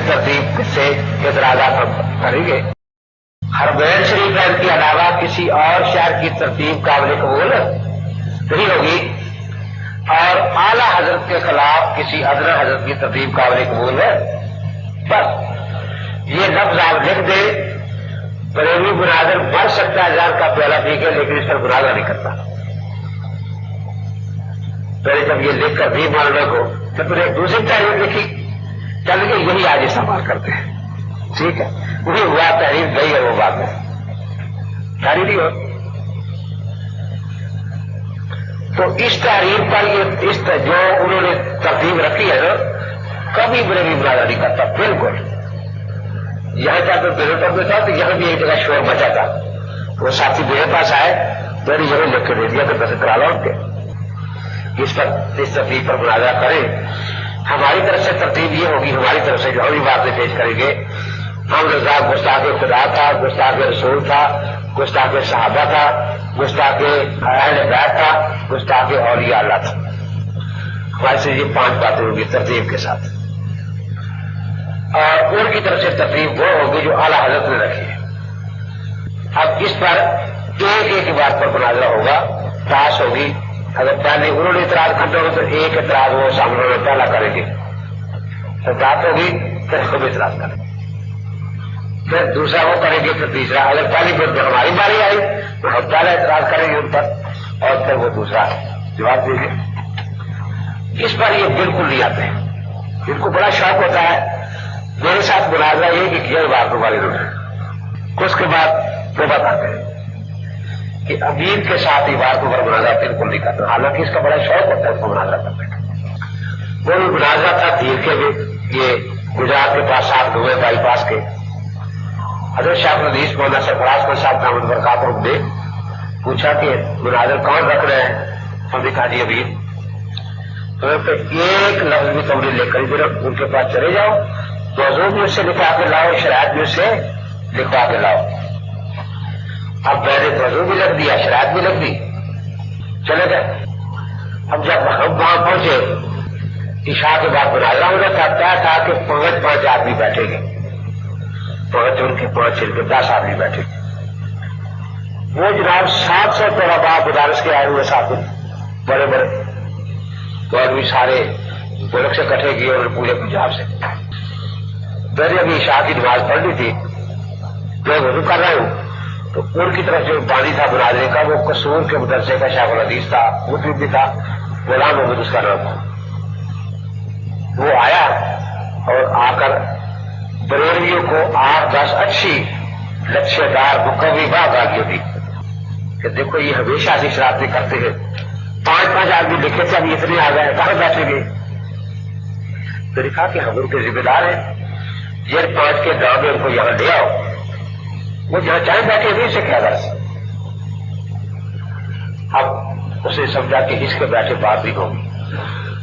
ترتیب سے اعتراضات کریں گے۔ حرمین شریفین کے علاوہ کسی اور شہر کی ترتیب قابل قبول نہیں ہوگی، اور اعلیٰ حضرت کے خلاف کسی ادنی حضرت کی ترتیب قابل قبول ہے۔ بس یہ لفظ آپ لکھ دیں، بریلوی مناظر بڑھ سکتا ہے جان کا پیالہ پی کے، لیکن اس پر مناظرہ نہیں کرتا۔ پہلے جب یہ لکھ کر بھی ماننے کو تو پھر ایک دوسری تحریر لکھی، چل کے یہی آج استعمال کرتے ہیں، ٹھیک ہے، وہی ہوا تحریر گئی ہے، وہ بات ہے تحریر ہی ہو۔ تو اس تحریر پر یہ جو انہوں نے ترتیب رکھی ہے نا، کبھی بریلوی مناظرہ نہیں کرتا، بالکل۔ یہاں جا کر میرے پر تھا تو یہاں بھی ایک جگہ شور مچا تھا، وہ ساتھی میرے پاس آئے، میں نے یہاں لکھ کے دے دیا کہ بس کرا لو ان کے اس ترتیب پر مناظرہ کریں۔ ہماری طرف سے ترتیب یہ ہوگی، ہماری طرف سے جو بھی باتیں پیش کریں گے، ہم رضا گستاخ خدا تھا، گستاخ رسول تھا، گستاخ صحابہ تھا، گستاخ اہل بیت تھا، گستاخ اولیاء اللہ تھا۔ ہمارے سے یہ 5 باتیں ہوگی ترتیب کے ساتھ، اور ان کی طرف سے ترتیب وہ ہوگی جو اعلیٰ حضرت نے رکھی ہے۔ اب اس پر ایک بات پر مناظرہ ہوگا، ٹاس ہوگی۔ اگر پہلے انہوں نے اعتراض کرنا ہوگا تو ایک اعتراض وہ سامنے پہلا کریں گے، پھر بات ہوگی، پھر ہم اعتراض کریں گے، پھر دوسرا وہ کریں گے، پھر تیسرا۔ اگر پہلی بار ہماری باری آئی تو ہم پہلا اعتراض کریں گے ان پر، اور پھر وہ دوسرا جواب دیں گے۔ اس پر یہ بالکل نہیں آتے ہیں، ان کو بڑا شوق ہوتا ہے میرے ساتھ مناظرہ یہ کہ کیا بات ہماری انہوں نے، اس کے بعد وہ بتاتے ہیں کہ امیر کے ساتھ عبارتوں پر مناظرہ بالکل نہیں کرتا، حالانکہ اس کا بڑا شوق ہوتا ہے اس کو مناظرہ کرنے کا۔ وہ بھی مناظرہ تھا دیر کے بھی، یہ گجرات کے پاس 7 ہوئے بائی پاس کے، حضرت شاہ حدیث مولانا سرفراز کے ساتھ دامت برکاتہ نے پوچھا کہ مناظر کون رکھ رہے ہیں؟ ہم نے کہا جی امیر۔ تو ایک لفظ بھی تم نے لے کر ان کے پاس چلے جاؤ، موضوع بھی اس سے لکھوا کے لاؤ، شرائط بھی اس سے لکھوا کے لاؤ۔ اب میں نے موضوع بھی لکھ دیا، شرائط بھی لکھ دی، چلے گئے۔ اب جب ہم وہاں پہنچے، عشاء کے بعد مناظرہ ہونا تھا کہ 5 آدمی بیٹھیں گے، 5 ان کے 5 ان کے 10 آدمی بیٹھے گے۔ وہ جناب 700 طلباء مدارس کے آئے ہوئے ساتھی، بڑے بڑے، تو آدمی سارے ملک سے اکٹھے کیے اور پورے پنجاب سے۔ میں نے ابھی عشاء کی نماز پڑھنی تھی، میں وضو کر رہا ہوں، تو ان کی طرف جو پانی تھا مناظرے کا، وہ قصور کے مدرسے کا شیخ الحدیث تھا، مفتی بھی تھا، غلام محمد اس کا نام تھا۔ وہ آیا اور آ کر بریلویوں کو 8-10 اچھی لچھے دار مقوی باغیوں دی کہ دیکھو یہ ہمیشہ ایسی شرارتیں کرتے ہیں، 5 آدمی لکھے تھے، اب اتنے آ گئے، کہاں بیٹھیں گے؟ تو نے کہا کہ ہم ان کے ذمہ دار ہیں، یہ 5 کے نام میں ان کو یہاں لے آؤ، وہ جہاں چاہیں بیٹھے نہیں سے کیا درس۔ اب اسے سمجھا کہ اس کے بیٹھے بات نہیں ہوگی،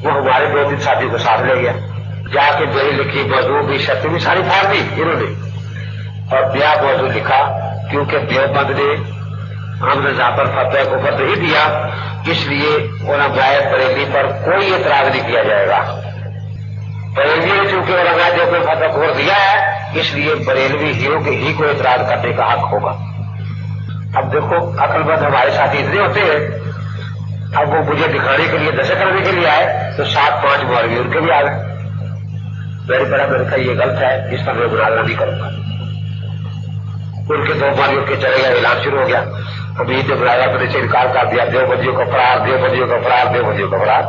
وہ ہمارے 2-3 ساتھی کو ساتھ لے گیا، جا کے میری لکھی موضوع بھی شرط بھی ساری پھاڑ دی انہوں نے، اور نیا موضوع لکھا، کیونکہ دیوبند نے احمد رضا پر فتح کو فتح ہی دیا، اس لیے علماء بریلی پر کوئی اعتراض نہیں کیا جائے گا۔ بریلوی نے چونکہ علماء جو کوئی فتح کھول دیا ہے، اس لیے بریلوی ہی کو اعتراض کرنے کا حق ہوگا۔ اب دیکھو عقل مند ہمارے ساتھی اتنے ہوتے ہیں، اب وہ مجھے دکھانے کے لیے دشا کرنے کے لیے آئے تو 7-5 مولوی ان کے بھی آ گئے۔ میرے بڑا میں نے کہا یہ غلط ہے، اس پر میں مناظرہ نہیں کروں گا۔ ان کے 2 مولویوں کے چلے گئے، اعلان شروع ہو گیا، امید نے مناظرہ کرنے سے انکار کر دیا، دیوبندیوں کا فرار، دیوبندیوں کا فرار، دیوبندیوں کا فرار۔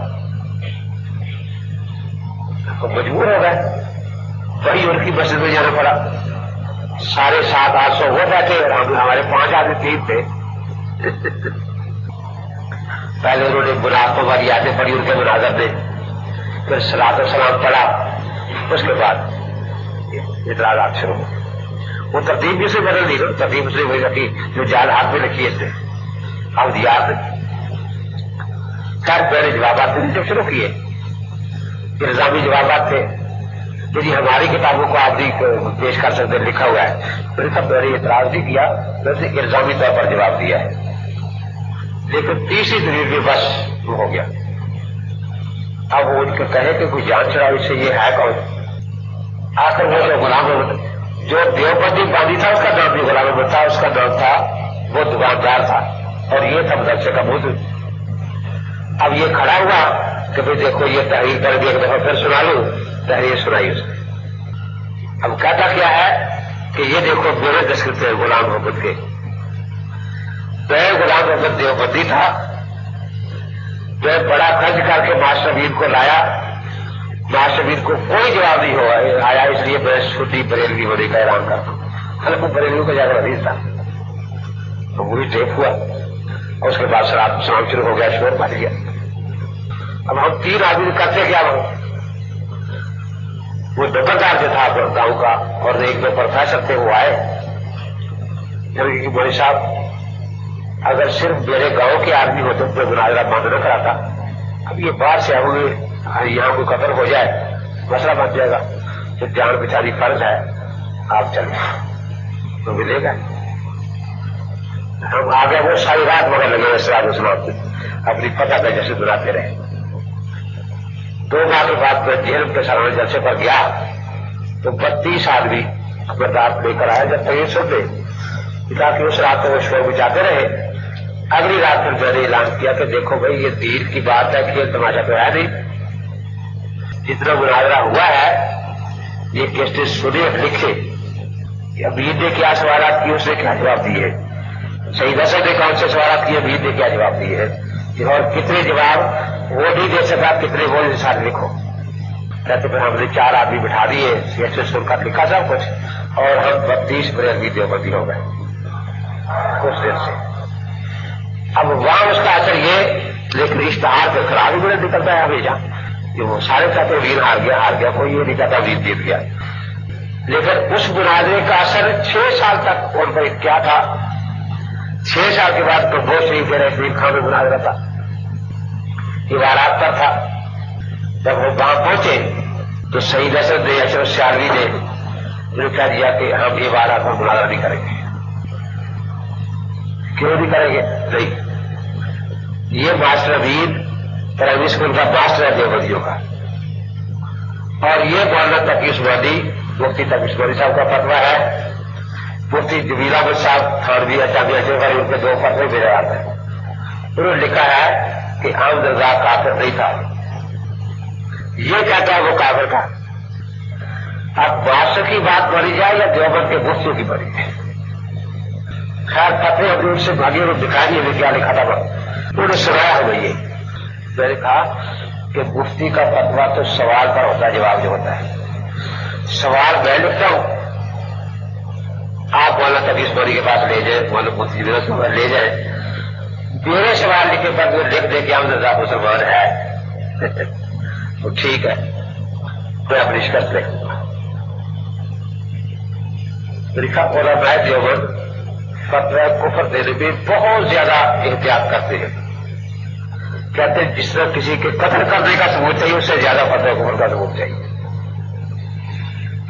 مجبور ہو گئے، بڑی ان کی مسجد میں جانا پڑا، سارے 700-800 وہ بیٹھے اور ہمارے 5 آدمی 3 تھے۔ پہلے انہوں نے منافقوں والی یادیں پڑھی ان کے مناظر میں، پھر صلاۃ و سلام پڑھا، اس کے بعد اعتراضات شروع ہو۔ وہ ترتیب بھی سے بدل دی، ترتیب اس نے وہی رکھی جو جال ہاتھ میں رکھی ہے، اب یاد خیر میں نے جوابات دینے جب شروع کیے، الزامی جوابات تھے کہ جی ہماری کتابوں کو آپ نہیں پیش کر سکتے، لکھا ہوا ہے۔ میں نے اعتراض نہیں کیا، میں نے الزامی طور پر جواب دیا ہے، لیکن تیسری دلیل میں بس ہو گیا۔ اب وہ ان کو کہے کہ کوئی جان چڑھاؤ اس سے، یہ ہے کون؟ آخر وہ جو غلام احمد جو دیوبندی باندھی تھا اس کا نام بھی غلام احمد تھا، اس کا نام تھا، وہ دکاندار تھا اور یہ تھا مدرسے کا موجود۔ اب یہ کھڑا ہوا کہ بھائی دیکھو یہ تحریر کر دی، ایک دفعہ پھر سنا لوں، تحریر سنائی اس نے۔ اب کہتا کیا ہے کہ یہ دیکھو میرے دستخط ہیں غلام محمد کے، میں غلام محمد دیوبندی تھا، میں بڑا خرچ کر کے ماسٹر امین کو لایا، ماسٹر امین کو کوئی جواب نہیں ہوا آیا، اس لیے میں سنی بریلوی ہونے کا اعلان کرتا ہوں۔ حالانکہ بریلوی کا جاگر عزیز تھا، تو وہی ٹیپ ہوا اور اس کے بعد شراب شام شروع ہو گیا، شور پھٹ گیا۔ اب ہم 3 آدمی کرتے کیا، وہ دکاندار جو تھا گاؤں کا اور ایک دو پروفیسر تھے، وہ آئے کہ بڑے صاحب اگر صرف میرے گاؤں کے آدمی ہوتے تو مناظرہ بند نہ کراتا، اب یہ باہر سے آئے ہوئے یہاں کوئی قتل ہو جائے مسئلہ بن جائے گا، تو جان بچاری فرض ہے، آپ چلیں تو ملے گا۔ ہم آگے وہ ساری رات مگر لگے اسرار اسلام اپنی پتہ کا جیسے دلاتے رہے۔ 2 ماہ کے بعد میں جیل کے سالانہ جلسے پر گیا تو 32 آدمی برداشت لے کر آیا، جب تک یہ سنتے تاکہ اس رات کو وہ شور بچاتے رہے۔ اگلی رات پھر میں نے اعلان کیا کہ دیکھو بھائی یہ دین کی بات ہے کہ یہ تماشا تو ہے نہیں، جتنا مناظرہ ہوا ہے یہ کیسے سنے اور لکھے، امیر نے کیا سوالات کیے، اس نے کیا جواب دیے، سعید اسد نے کون سے سوالات کیے، امیر نے کیا جواب دیے ہیں، اور کتنے جواب وہ نہیں دے سکا، کتنے وہ انسان لکھو۔ کہتے پھر ہم نے 4 آدمی بٹھا دیے، ایسے سن کر لکھا سب کچھ، اور ہم 32 بریلوی دیوبندی ہو گئے اس دن سے۔ اب وہاں اس کا اثر یہ، لیکن اشتہار پہ خراب ہی بڑے نکلتا ہے ہمیشہ کہ وہ سارے کہتے ویر ہار گیا، کوئی یہ نہیں کہتا ویر جیت گیا۔ لیکن اس مناظرے کا اثر 6 سال تک ان پر کیا تھا، 6 سال کے بعد تو وہ شریف کے رشید خان میں مناظرہ تھا، عبارات پر تھا۔ جب وہ وہاں پہنچے تو سعید اسد نے، اشرف سیالوی نے کہہ دیا کہ ہم یہ عبارات پر مناظرہ نہیں کریں گے۔ کیوں نہیں کریں گے؟ نہیں، یہ ماسٹر امین پرائمری اسکول کا ماسٹر ہے دیوبندیوں کا، اور یہ مولانا تقی عثمانی، مفتی تقی عثمانی صاحب کا فتویٰ ہے، مفتی جمیل احمد صاحب تھانوی جامعہ شیخ ان کے 2 فتوے میرے ہاتھ ہیں۔ انہوں نے لکھا ہے کہ احمد رضا کافر نہیں تھا، یہ کہتا ہے وہ کافر تھا۔ اب بادشاہ کی بات مانی جائے یا دیوبند کے مفتیوں کی مانی جائے، خیر فتوے اپنے ان سے بھاگی اور دکھا دیے کیا لکھا تھا، انہوں نے سنایا ہوا یہ۔ میں نے کہا کہ مفتی کا فتویٰ تو سوال پر ہوتا ہے، جواب جو ہوتا ہے، سوال میں لکھتا ہوں، آپ مولانا تقی عثمانی کے پاس لے جائیں، مولانا مفتی جمیل لے جائیں، میرے سوال لکھے پر وہ لکھ دے کہ احمد رضا مسلمان ہے تو ٹھیک ہے، میں اپنی شکست لکھوں گا۔ لکھا علماء دیوبند فتویٰ کفر دینے میں بہت زیادہ احتیاط کرتے ہیں، کہتے ہیں جس طرح کسی کے قتل کرنے کا ثبوت چاہیے اس سے زیادہ فتویٰ کفر کا ثبوت چاہیے۔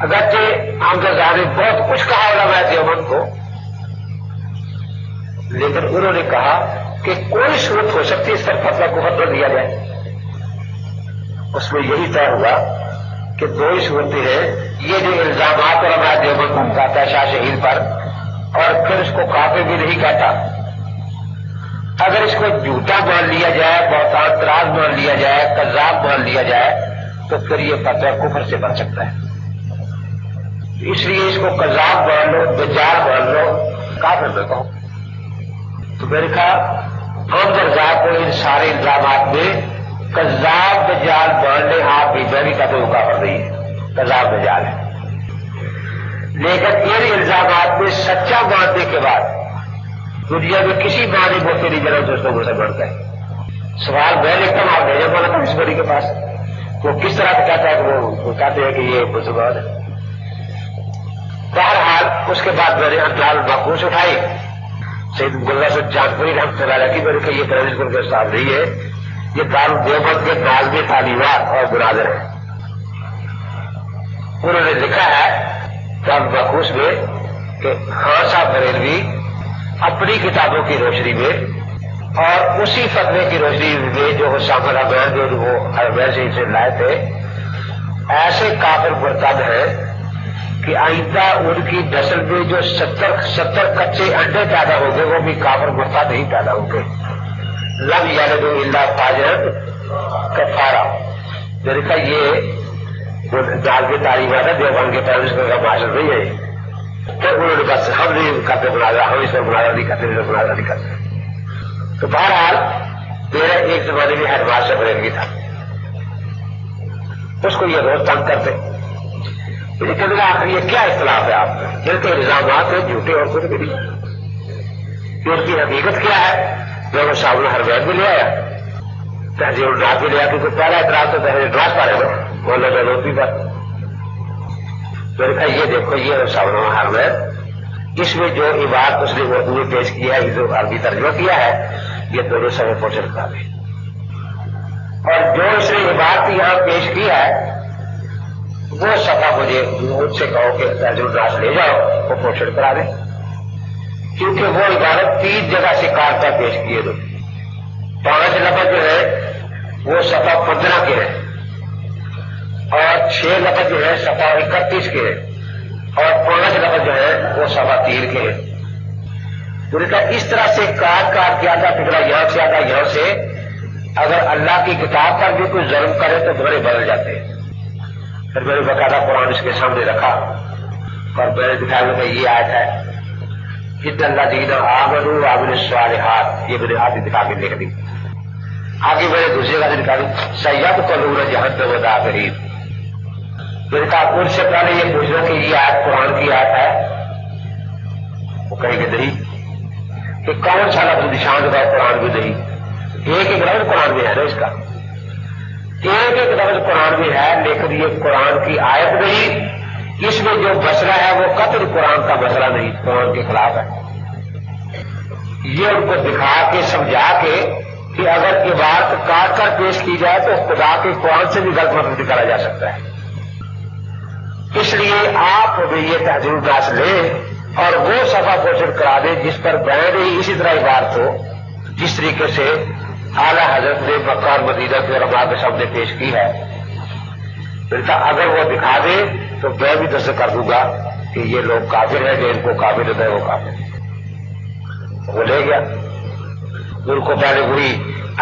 اگرچہ احمد رضا نے بہت کچھ کہا علماء دیوبند کو، لیکن انہوں نے کہا کہ کوئی صورت ہو سکتی ہے اس پر فتویٰ کفر نہ دیا جائے۔ اس میں یہی طے ہوا کہ 2 ہی صورتیں ہیں، یہ جو الزامات علماء دیوبند پر لگاتا ہے شاہ شہید پر، اور پھر اس کو کافر بھی نہیں کہتا، اگر اس کو جھوٹا مان لیا جائے، بہتان طراز مان لیا جائے، کذاب مان لیا جائے، تو پھر یہ فتویٰ کفر سے بن سکتا ہے۔ اس لیے اس کو کذاب مان لو، دجال مان لو، کافر نہ کہو۔ تو میں نے کہا احمد رضا کو ان سارے الزامات میں کذاب دجال مان لے، آپ بھی میں بھی کہتے وہ کافر نہیں ہے، کذاب دجال ہے، لیکن ان الزامات میں سچا ماننے کے بعد دنیا میں کسی معنی بولتے نہیں جانا دوستوں کو سمجھ گئے۔ سوال میں لکھتا ہوں، آپ بھیجے مولانا تقی عثمانی کے پاس، وہ کس طرح سے کہتا ہے کہ وہ کہتے ہیں کہ یہ مسلمان ہے۔ بہرحال اس کے بعد میں نے انتہال مخصوص اٹھائی، سید گلزار سے جانپوری رحمۃ اللہ علیہ کی، میں نے کہا یہ پرائمری اسکول کے استاد نہیں ہے، یہ دارالدیوبند کے نازمی تعلیمات اور مناظر ہیں۔ انہوں نے لکھا ہے مخصوص میں کہ خان صاحب بریلوی اپنی کتابوں کی روشنی میں اور اسی فتوے کی روشنی میں جو حسام الحمین جو وہ حرمین سے لائے تھے، ایسے کافر مرتد ہیں کہ آئندہ ان کی نسل میں جو 70 کچے انڈے پیدا ہوں گے وہ بھی کافر مرتد نہیں پیدا ہوں گے. لم یلد الا فاجرا کفارا. میں نے کہا یہ جال کی تعلیمات ہے دیوبند کے پیرنٹس کا معاشر نہیں ہے. تو انہوں نے بس ہم نہیں کرتے مناظرہ, ہم اس پر مناظرہ نہیں کرتے, مناظرہ نہیں کرتے. تو بہرحال میرا ایک زمانے میں ہیڈ ماسٹر بریلوی تھا, اس کو یہ روز تنگ کرتے. مجھے کہنے لگا آخر یہ کیا اختلاف ہے آپ میں؟ میرے تو الزامات ہیں جھوٹے اور کچھ بھی نہیں. اس کی حقیقت کیا ہے؟ میں وہ صاحب ہر بیت بھی لے آیا, تہذیب الراس بھی لے آیا, کیونکہ پہلا اعتراض تو تہذیب الراس پر ہے نا, مولانا نانوتوی پر. میں نے کہا یہ دیکھو یہ صاحب ہر بیت, اس میں جو عبارت اس نے اردو میں پیش کیا ہے, جو عربی ترجمہ کیا ہے, یہ دونوں سمے پوچھل کر دیں. اور جو اس نے عبارت یہاں پیش کی ہے وہ صفحہ مجھے مجھ سے کہو کہ تہذیب الراس لے جاؤ, وہ پوچھل کرا دیں, کیونکہ وہ عبارت 3 جگہ سے کاٹتا پیش کیے دو. 5 لفظ جو ہے وہ صفحہ 15 کے ہیں, اور 6 لفظ جو ہے صفحہ 31 کے ہیں, اور 5 لفظ جو ہے وہ صفحہ 3 کے ہیں. تو نے کہا اس طرح سے کاٹ کے آتا ٹکڑا یہاں سے آتا یہاں سے, اگر اللہ کی کتاب پر بھی کوئی ظلم کرے تو بڑے بدل جاتے ہیں. پھر میں نے باقاعدہ قرآن اس کے سامنے رکھا اور میں نے دکھایا کہ یہ آیت ہے جن اللہ دینا آمنوا وعملوا الصالحات, یہ میں نے آدھی دکھا کے لکھ دی. آگے میں نے دوسری بات دکھا دی سیدخلون جہنم داخرین. میں نے کہا ان سے پہلے یہ پوچھنا کہ یہ آیت قرآن کی آیت ہے, وہ کہیں گے نہیں. کہ کون سا لفظ نشان کا قرآن بھی نہیں, ایک لفظ قرآن میں ہے نا, اس کا ایک لفظ قرآن میں ہے, لیکن یہ قرآن کی آیت نہیں. اس میں جو مسئلہ ہے وہ قطعی قرآن کا مسئلہ نہیں, قرآن کے خلاف ہے. یہ ان کو دکھا کے سمجھا کے کہ اگر عبارت کاٹ کر پیش کی جائے تو خدا کے قرآن سے بھی غلط مطلب نکالا جا سکتا ہے. اس لیے آپ ہمیں یہ تہذیب الراس لیں اور وہ صفحہ پوشن کرا دیں جس پر بیان ہی اسی طرح عبارت ہو جس طریقے سے اعلیٰ حضرت نے مکہ اور مدینہ کے علماء کے سامنے پیش کی ہے. اگر وہ دکھا دے تو میں بھی تصدیق کر دوں گا کہ یہ لوگ کافر ہیں, جو ان کو کافر ہوتا ہے وہ کافر. وہ لے گیا, ان کو پہلے وہی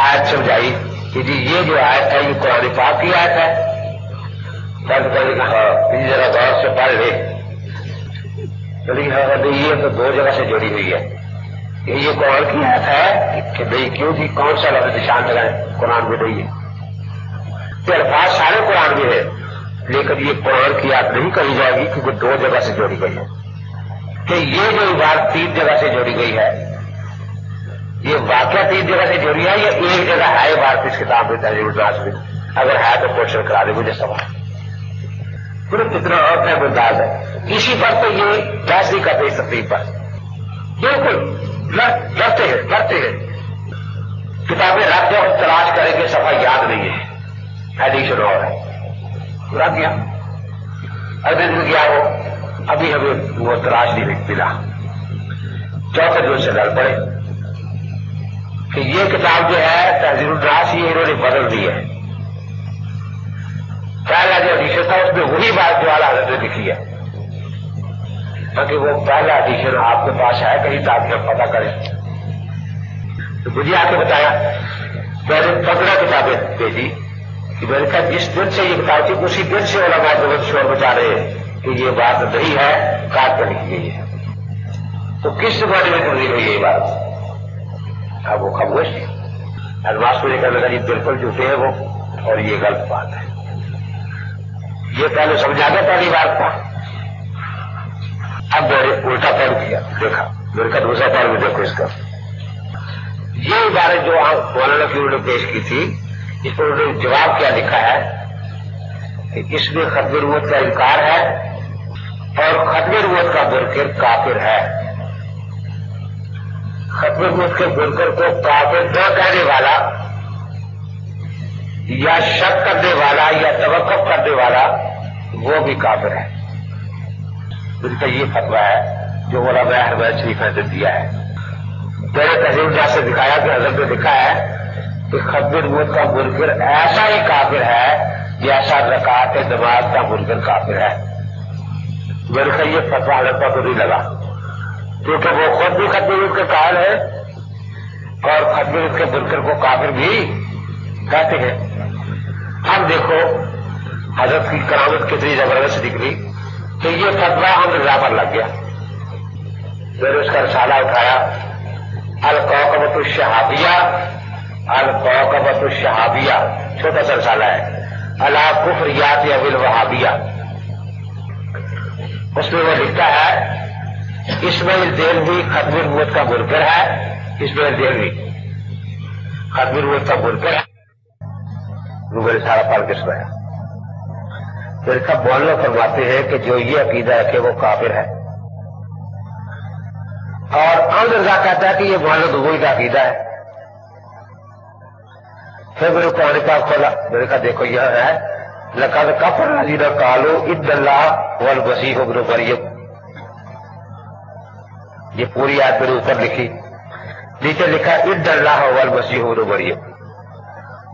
آیت سمجھائی کہ جی یہ جو آیت ہے یہ قرآن پاک کی آیت ہے. پہلے کہا اس جگہ غور سے پڑھ لے, چلیے یہ تو 2 جگہ سے جڑی ہوئی ہے. یہ قرآن کی آیت ہے کہ نہیں, کیوں جی کون سا لفظ نشان لگائیں, قرآن میں نہیں ہے. تو الفاظ سارے قرآن میں ہے, لیکن یہ قرآن کی آیت نہیں کہی جائے گی کیونکہ 2 جگہ سے جوڑی گئی ہے. کہ یہ جو عبارت 3 جگہ سے جوڑی گئی ہے, یہ واقعہ 3 جگہ سے جوڑی ہے یا ایک جگہ ہے عبارت اس کتاب میں تہذیب الراس میں؟ اگر ہے تو کوشش کرا دے مجھے سوال. پورے کتنا اور ہے انداز ہے. اسی پر تو یہ بحث نہیں کرتے, اس تقریب پر بالکل ڈرتے ہیں. کتابیں رکھ دو اور تلاش کریں گے, صفحہ یاد نہیں ہے, ایڈیشن اور ہے, رکھ گیا اگلے دن گیا وہ, ابھی ہمیں وہ تلاش نہیں ملا. 4 دن سے لڑ پڑے کہ یہ کتاب جو ہے تہذیب الراس یہ انہوں نے بدل دی ہے. پہلا جو ایڈیشن تھا اس میں وہی بات جو اعلیٰ حضرت نے لکھی ہے, تاکہ وہ پہلا ایڈیشن آپ کے پاس ہے کہیں تاکہ ہم پتہ کریں. تو مجھے آ کے بتایا, میں نے 15 کتابیں بھیجی کہ میں نے کہا جس دن سے یہ کتاب تھی اسی دن سے علماء بہت شور مچا رہے ہیں کہ یہ بات نہیں ہے, کاٹ کر لکھی گئی ہے. تو کس زمانے میں تبدیل ہوئی یہ بات؟ اب وہ خاموش تھی. الماس کو لے کر لگا جی بالکل جھوٹے ہیں وہ, اور یہ غلط بات ہے. یہ پہلے سمجھا دیا پہلی بات تھا. اب میں نے الٹا پڑھ کیا, دیکھا میرے کا دوسرا پڑھ بھی دیکھو اس کا. یہ عبارت جو مولانا کی انہوں نے پیش کی تھی, اس پر انہوں نے جواب کیا لکھا ہے کہ اس میں ختم نبوت کا انکار ہے اور ختم نبوت کا منکر کافر ہے. ختم نبوت کے منکر کو کافر نہ کہنے والا یا شک کرنے والا یا توقف کرنے والا وہ بھی کافر ہے. ان کا یہ فتویٰ ہے جو علماء احمد شریف نے دیا ہے. میں نے تہذیب الراس سے دکھایا کہ حضرت نے لکھا ہے کہ ختم نبوت کا منکر ایسا ہی کافر ہے جیسا رکعت نماز کا منکر کافر ہے. میرے کو یہ فتویٰ حضرت کو نہیں لگا، کیونکہ وہ خود بھی ختم العلم کے قائل ہے اور ختم العلم کے منکر کو کافر بھی کہتے ہیں. اب دیکھو حضرت کی کرامت کتنی زبردست نکلی کہ یہ فتویٰ ہم رضا پر لگ گیا. میں نے اس کا رسالہ اٹھایا، الکوکبۃ الشہابیہ، الکوکبۃ الشہابیہ، چھوٹا سا رسالہ ہے، علی کفریات الوہابیہ. اس میں وہ لکھتا ہے اسماعیل دہلوی ختم النبوت کا منکر ہے، اسماعیل دہلوی ختم النبوت کا منکر ہے. وہ میرے سارا پڑھ کے سنایا. پھر کب مولانا فرماتے ہیں کہ جو یہ عقیدہ ہے کہ وہ کافر ہے، اور احمد رضا کہتا ہے کہ یہ مولانا دغوئی کا عقیدہ ہے. پھر میرے قرآن پاک کھولا، میں نے کہا دیکھو یہ ہے لقد کفر الذین قالوا ان اللہ والمسیح ابن مریم. یہ پوری آیت میرے اوپر لکھی، نیچے لکھا ان اللہ والمسیح ابن مریم.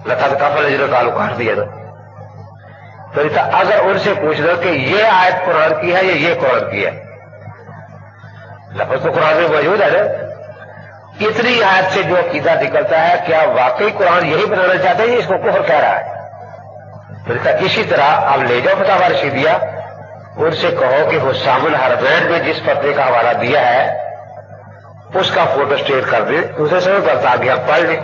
لقد کفر الذین قالوا کاٹ دیا نا. تو اگر ان سے پوچھ لو کہ یہ آیت قرآن کی ہے یا یہ قرآن کی ہے، لفظ تو قرآن میں موجود ہے نا. اتنی آیت سے جو عقیدہ نکلتا ہے، کیا واقعی قرآن یہی بنانا چاہتے ہیں، اس کو کفر کہہ رہا ہے. اسی طرح اب لے جاؤ فتاوی رشیدیہ، ان سے کہو کہ حسام الحرمین میں جس فتوے کا حوالہ دیا ہے اس کا فوٹو اسٹیٹ کر دیں، اسے سمجھ کرتا آگے آپ پڑھ لیں.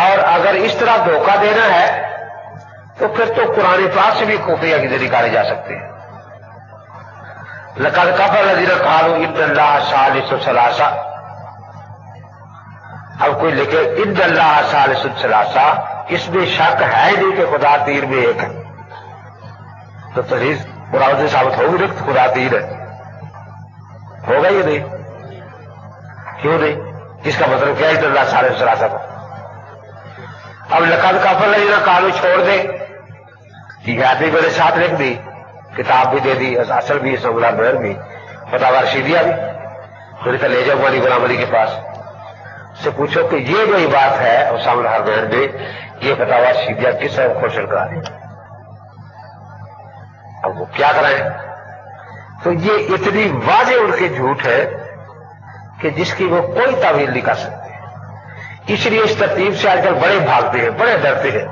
اور اگر اس طرح دھوکہ دینا ہے تو پھر تو قرآن پاک سے بھی کفر عقیدے نکالے جا سکتے ہیں. لقد کفر الذین قالوا ان اللہ ثالث ثلاثہ. اب کوئی لکھے ان اللہ ثالث ثلاثہ، اس میں شک ہے نہیں کہ خدا تین میں ایک ہے، تو تحریر قرآن سے ثابت ہوگی نہیں کہ خدا تین ہے. ہوگا یہ نہیں، کیوں نہیں؟ اس کا مطلب کیا ہے ان اللہ ثالث ثلاثہ کا؟ اب لقد کفر الذین قالوا چھوڑ دیں، یہ آدمی میرے ساتھ لکھ دی، کتاب بھی دے دی، اصل بھی سملا بہر بھی، فتاوی رشیدیہ بھی. میرے کو لے جاؤ مولی غلام علی کے پاس، سے پوچھو کہ یہ جو بات ہے حسام الحرمین میں، یہ فتاوی رشیدیہ کس ہے کوشش کرا رہی. اب وہ کیا کرائیں؟ تو یہ اتنی واضح ان کی جھوٹ ہے کہ جس کی وہ کوئی تعویل نہیں کر سکتے. اس لیے اس ترتیب سے آج کل بڑے بھاگتے ہیں، بڑے ڈرتے ہیں.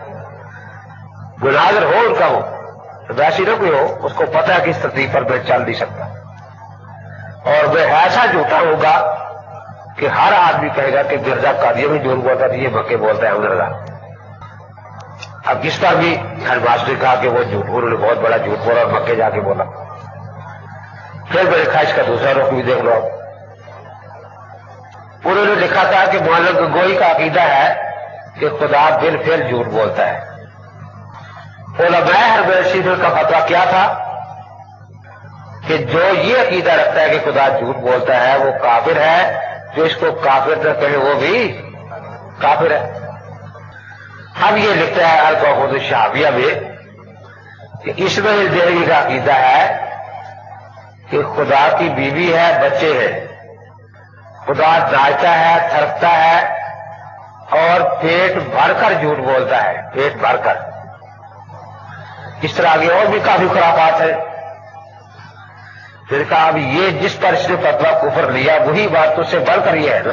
گناہگر ہو ان کا، وہ ویسی نہ کوئی ہو، اس کو پتہ ہے کہ اس ترتیب پر میں چل نہیں سکتا، اور میں ایسا جھوٹا ہوگا کہ ہر آدمی کہے گا کہ مرزا قادری بھی جھوٹ بولتا تھا، یہ مکے بولتا ہے احمد رضا. اب جس پر بھی ہر نے کہا کہ وہ جھوٹ، انہوں نے بہت بڑا جھوٹ بولا اور مکے جا کے بولا. پھر میں نے کہا اس کا دوسرا رخ بھی دیکھ لو. انہوں نے لکھا تھا کہ مولانا گنگوئی کا عقیدہ ہے کہ خدا بالفعل جھوٹ بولتا ہے. علماء حرمین کا فتویٰ کیا تھا کہ جو یہ عقیدہ رکھتا ہے کہ خدا جھوٹ بولتا ہے وہ کافر ہے، جو اس کو کافر نہ کہے وہ بھی کافر ہے. اب یہ لکھتا ہے الکوکبۃ الشہابیہ میں کہ اسماعیل دہلوی کا عقیدہ ہے کہ خدا کی بیوی ہے، بچے ہیں، خدا ناچتا ہے، تھرکتا ہے اور پیٹ بھر کر جھوٹ بولتا ہے، پیٹ بھر کر. اس طرح آگے اور بھی کافی خرافات ہیں. پھر کہا اب یہ جس پر اس نے فتویٰ کفر لیا وہی بات تو سے بڑھ کر یہ ہے نا.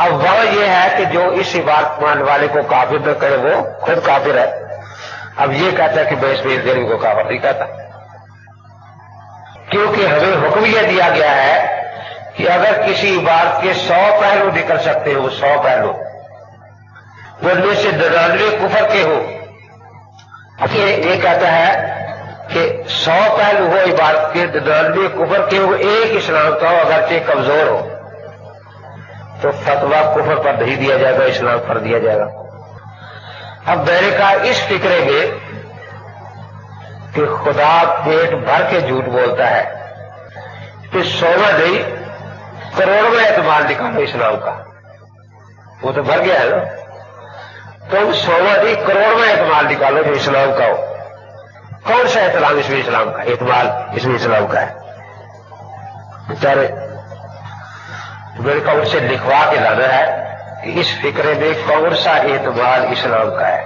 اب وہ یہ ہے کہ جو اس عبادت ماننے والے کو کافر نہ کرے وہ خود کافر ہے. اب یہ کہتا ہے کہ میں اسماعیل دہلوی کو کافر نہیں کہتا، کیونکہ ہمیں حکم یہ دیا گیا ہے کہ اگر کسی عبادت کے 100 پہلو نکل سکتے ہو، 100 پہلو، ان میں سے 99 کفر کے ہو. یہ کہتا ہے کہ 100 پہلو ہو عبادت کے، 99 کفر کے ہو، ایک اسلام کا ہو اگرچہ کمزور ہو، تو فتویٰ کفر پر نہیں دیا جائے گا، اسلام پر دیا جائے گا. اب میں نے کہا اس فکرے میں کہ خدا پیٹ بھر کے جھوٹ بولتا ہے، پھر 100 نہیں کروڑوں اعتماد نکالو اسلام کا، وہ تو بھر گیا ہے نا. تو 100 نہیں کروڑوں اعتماد نکالو جو اسلام کا ہو. کون سا احترام اس میں اسلام کا، اعتماد اس میں اسلام کا ہے؟ بیچارے میرے کو ان سے لکھوا کے لانا ہے کہ اس فکرے میں کون سا اعتماد اسلام کا ہے.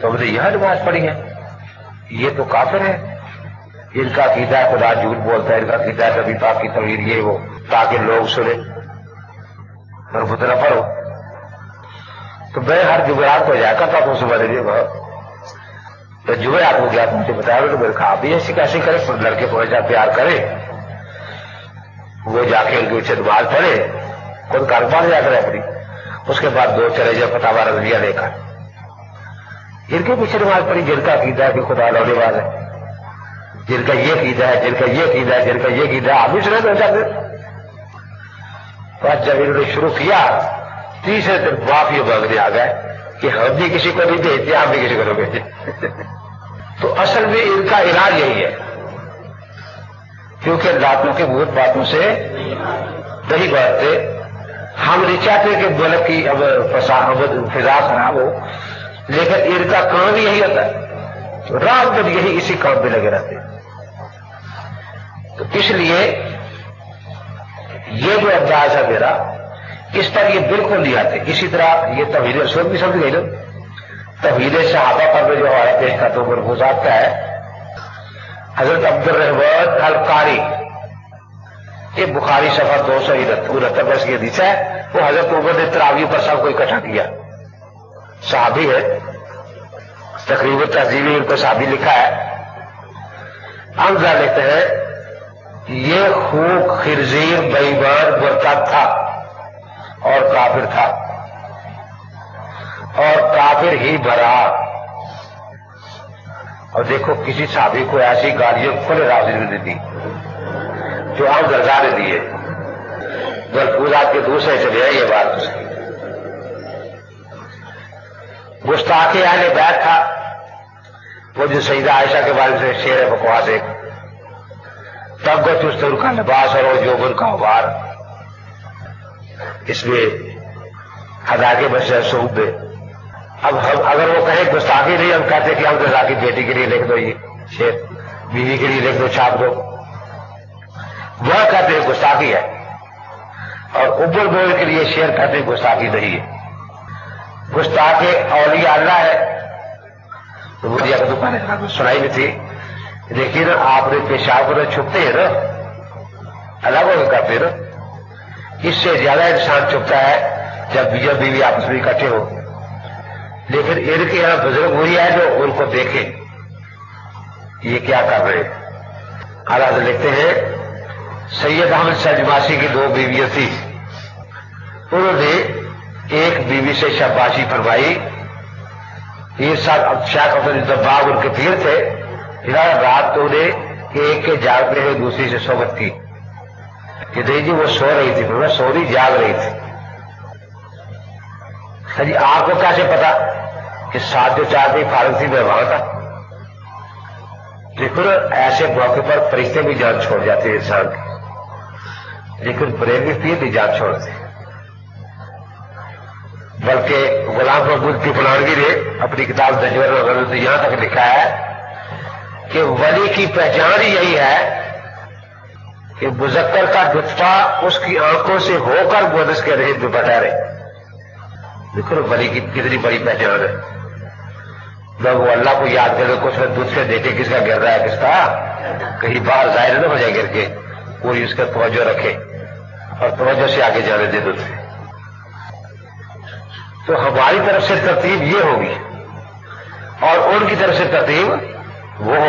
تو ہم نے یہاں نماز پڑھی ہے، یہ تو کافر ہے، ان کا عقیدہ ہے خدا جھوٹ بولتا ہے، ان کا عقیدہ ہے نبی پاک کی توہین یہ وہ، تاکہ لوگ سنیں اور فتنہ پڑھو۔ تو میں ہر جمعرات کو جا کرتا تھا صبح دے تو جمعرات کو گیا تو مجھے بتایا تو میرے کہا ابھی ایسی کیسے کرے، لڑکے کو ایسا پیار کرے، وہ جا کے ان کے پیچھے نماز پڑھے، خود کاروبار جا کر اپنی، اس کے بعد دو چلے جائے فتاوی رضویہ لے کر، جن کے پیچھے نماز پڑھی جن کا عقیدہ ہے کہ خدا لونے والا ہے، جن کا یہ عقیدہ ہے، جن کا یہ عقیدہ ہے، جن کا یہ عقیدہ ہے، آپ بھی سنے تو جاتے۔ بس جب انہوں نے شروع کیا تیسرے دن معافی مانگنے آ گئے کہ ہم بھی کسی کو نہیں بھیجتے، آپ بھی کسی کو نہیں بھیجتے۔ تو اصل میں ان کا علاج یہی ہے، کیونکہ راتوں کے بہت باتوں سے نہیں باتیں، ہم نہیں چاہتے کہ ملک کی فضا خراب ہو، لیکن ان کا کام یہی ہوتا ہے، رات دن یہی اسی کام پہ لگے رہتے ہیں۔ تو اس لیے یہ جو انداز ہے میرا، اس پر یہ بالکل نہیں آتے۔ اسی طرح یہ توحید رسول بھی سمجھ گئی نا، توحید صحابہ پر میں جو ہمارا پیش کرتا ہوں مرفوضات کا ہے، حضرت عبد الرحمن القاری، یہ بخاری صفحہ 269 کی حدیث ہے، وہ حضرت عمر نے تراویح پر سب کو اکٹھا کیا، صحابی ہے، تقریباً تہذیبی ان کو صحابی لکھا ہے، حمزہ لکھتے ہیں یہ خوک خنزیر بے ایمان مرتد تھا اور کافر تھا، اور کافر ہی بھرا۔ اور دیکھو کسی صحابی کو ایسی گالیاں کھلے راضی نے دی جو عام درجہ نے دیے، ملفوظات کے دوسرے چلے ہیں یہ بات اس کی۔ گستاخ اہل بیت تھا، وہ جو سیدہ عائشہ کے بارے میں شعر بکواس ایک، تب وہ چست ان کا لباس اور وہ جوبن کا غبار، اس میں خدا کے بشر صوب میں۔ اب ہم اگر وہ کہیں گستاخی نہیں، ہم کہتے کہ ہم رضا کی بیٹی کے لیے لکھ دو یہ شعر، بیوی کے لیے لکھ دو، چھاپ دو، وہ کہتے ہیں گستاخی ہے، اور ابر بول کے لیے شعر کہتے ہیں گستاخی نہیں ہے۔ گستاخ اولیاء اللہ ہے، تو وہ تو پہلے سنائی بھی تھی، لیکن آپ نے پیشاب کو چھپتے ہیں نا، الگ ہو کے کرتے نا، اس سے زیادہ انسان چھپتا ہے جب بیوی آپس میں اکٹھے ہو، لیکن ان کے یہاں بزرگ ہوئی ہے جو ان کو دیکھے یہ کیا کر رہے ہیں۔ حالات لکھتے ہیں سید احمد سجماسی کی دو بیویاں تھی، انہوں نے ایک بیوی سے شاباشی فرمائی، یہ سب شاہ باغ ان کے پیر تھے، رات تو انہیں ایک کے جاگنے میں دوسری سے صحبت کی کہ نہیں جی وہ سو رہی تھی، میں سو رہی جاگ رہی تھی۔ جی آپ کو کیسے پتا کہ ساتھ جو چار دن فارغ تھی میں وہاں تھا؟ لیکن ایسے موقع پر فرشتے بھی جان چھوڑ جاتے ہیں انسان کی، لیکن بریلوی پیر بھی جان چھوڑتے، بلکہ غلام محمود کی فلانگی نے اپنی کتاب نجور وغیرہ سے یہاں تک لکھا ہے کہ ولی کی پہچان یہی ہے کہ مذکر کا لطفہ اس کی آنکھوں سے ہو کر مونس کے رہے جو بٹا رہے۔ دیکھو ولی کی کتنی بڑی پہچان ہے، جب وہ اللہ کو یاد کرے کچھ دودھ سے دیکھے کس کا گر رہا ہے، کس کا کہیں باہر ظاہر نہ ہو جائے گر کے، پوری اس کا توجہ رکھے اور توجہ سے آگے جانے دے دودھ سے۔ تو ہماری طرف سے ترتیب یہ ہوگی اور ان کی طرف سے ترتیب وہ